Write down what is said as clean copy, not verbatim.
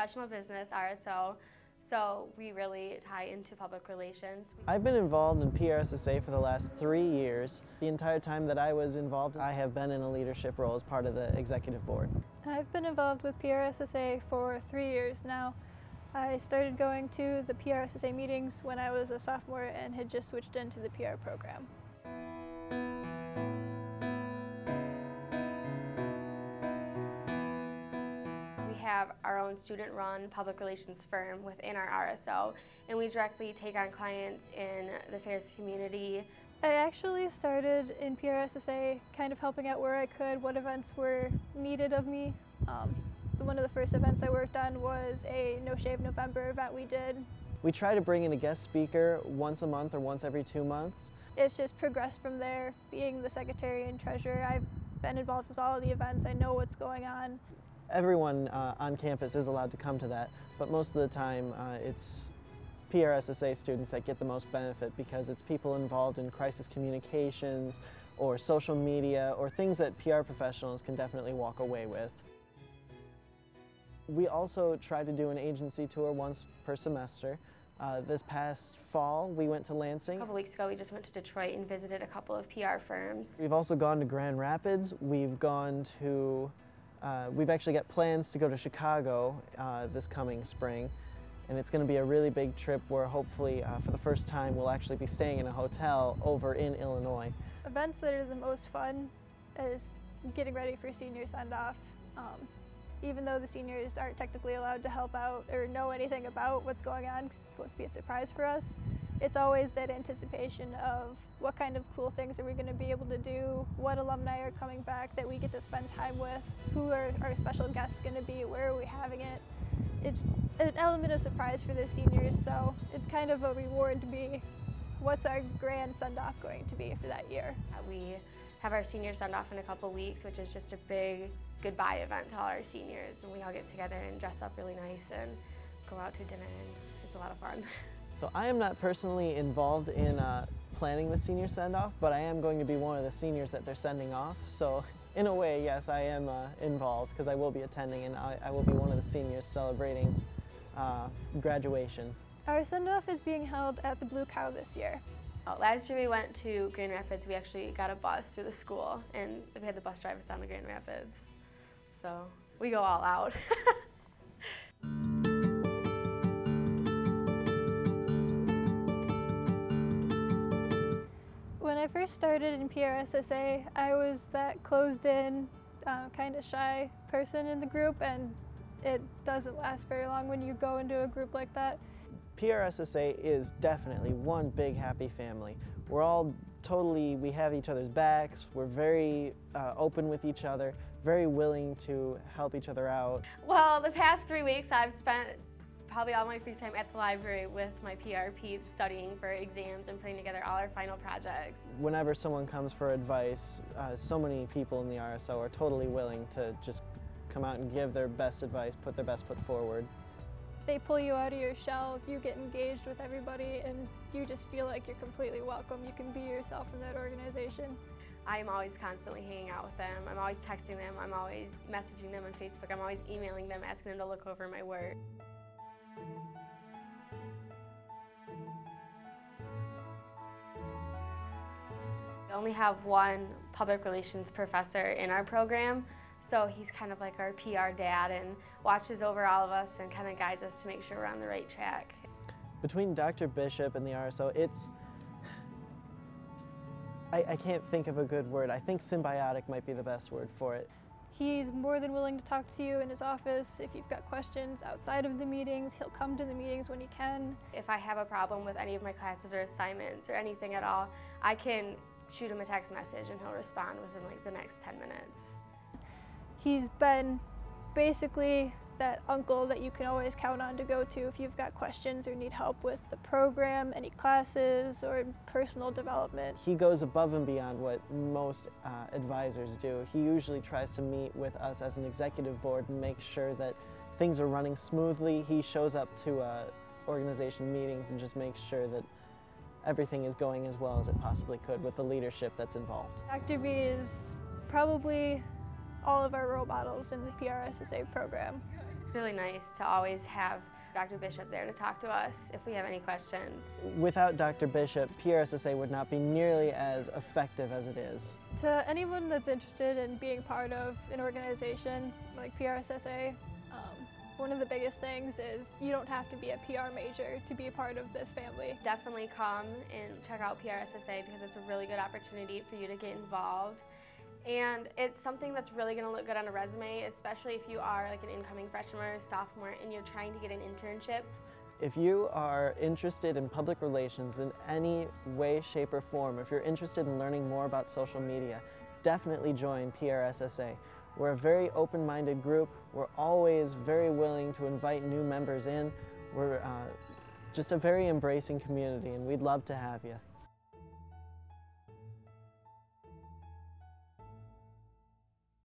professional business RSO, so we really tie into public relations. I've been involved in PRSSA for the last 3 years. The entire time that I was involved, I have been in a leadership role as part of the executive board. I've been involved with PRSSA for 3 years now. I started going to the PRSSA meetings when I was a sophomore and had just switched into the PR program. We have our own student-run public relations firm within our RSO, and we directly take on clients in the Ferris community. I actually started in PRSSA kind of helping out where I could, what events were needed of me. One of the first events I worked on was a No Shave November event we did. We try to bring in a guest speaker once a month or once every 2 months. It's just progressed from there. Being the secretary and treasurer, I've been involved with all of the events. I know what's going on. Everyone on campus is allowed to come to that, but most of the time it's PRSSA students that get the most benefit because it's people involved in crisis communications or social media or things that PR professionals can definitely walk away with. We also try to do an agency tour once per semester. This past fall, we went to Lansing. A couple weeks ago, we just went to Detroit and visited a couple of PR firms. We've also gone to Grand Rapids. We've actually got plans to go to Chicago this coming spring. And it's going to be a really big trip where hopefully for the first time we'll actually be staying in a hotel over in Illinois. Events that are the most fun is getting ready for senior send-off. Even though the seniors aren't technically allowed to help out or know anything about what's going on, because it's supposed to be a surprise for us, it's always that anticipation of what kind of cool things are we going to be able to do, what alumni are coming back that we get to spend time with, who are our special guests going to be, where are we having it. It's an element of surprise for the seniors, so it's kind of a reward to be, what's our grand send-off going to be for that year. We have our senior send-off in a couple weeks, which is just a big goodbye event to all our seniors, and we all get together and dress up really nice and go out to dinner, and it's a lot of fun. So I am not personally involved in planning the senior send-off, but I am going to be one of the seniors that they're sending off. So in a way, yes, I am involved because I will be attending, and I will be one of the seniors celebrating graduation. Our send-off is being held at the Blue Cow this year. Last year we went to Grand Rapids. We actually got a bus through the school, and we had the bus drive us down to Grand Rapids. So we go all out. When I first started in PRSSA, I was that closed-in, kind of shy person in the group, and it doesn't last very long when you go into a group like that. PRSSA is definitely one big happy family. We're all we have each other's backs, we're very open with each other, very willing to help each other out. Well, the past 3 weeks I've spent probably all my free time at the library with my PR peeps studying for exams and putting together all our final projects. Whenever someone comes for advice, so many people in the RSO are totally willing to just come out and give their best advice, put their best foot forward. They pull you out of your shell, you get engaged with everybody, and you just feel like you're completely welcome. You can be yourself in that organization. I'm always constantly hanging out with them. I'm always texting them. I'm always messaging them on Facebook. I'm always emailing them, asking them to look over my work. We only have one public relations professor in our program, so he's kind of like our PR dad and watches over all of us and kind of guides us to make sure we're on the right track. Between Dr. Bishop and the RSO, I can't think of a good word. I think symbiotic might be the best word for it. He's more than willing to talk to you in his office. If you've got questions outside of the meetings, he'll come to the meetings when he can. If I have a problem with any of my classes or assignments or anything at all, I can shoot him a text message and he'll respond within like the next 10 minutes. He's been basically that uncle that you can always count on to go to if you've got questions or need help with the program, any classes, or personal development. He goes above and beyond what most advisors do. He usually tries to meet with us as an executive board and make sure that things are running smoothly. He shows up to organization meetings and just makes sure that everything is going as well as it possibly could with the leadership that's involved. Dr. B is probably all of our role models in the PRSSA program. really nice to always have Dr. Bishop there to talk to us if we have any questions. Without Dr. Bishop, PRSSA would not be nearly as effective as it is. To anyone that's interested in being part of an organization like PRSSA, one of the biggest things is you don't have to be a PR major to be a part of this family. Definitely come and check out PRSSA because it's a really good opportunity for you to get involved. And it's something that's really going to look good on a resume, especially if you are like an incoming freshman or sophomore and you're trying to get an internship. If you are interested in public relations in any way, shape, or form, if you're interested in learning more about social media, definitely join PRSSA. We're a very open-minded group. We're always very willing to invite new members in. We're just a very embracing community, and we'd love to have you.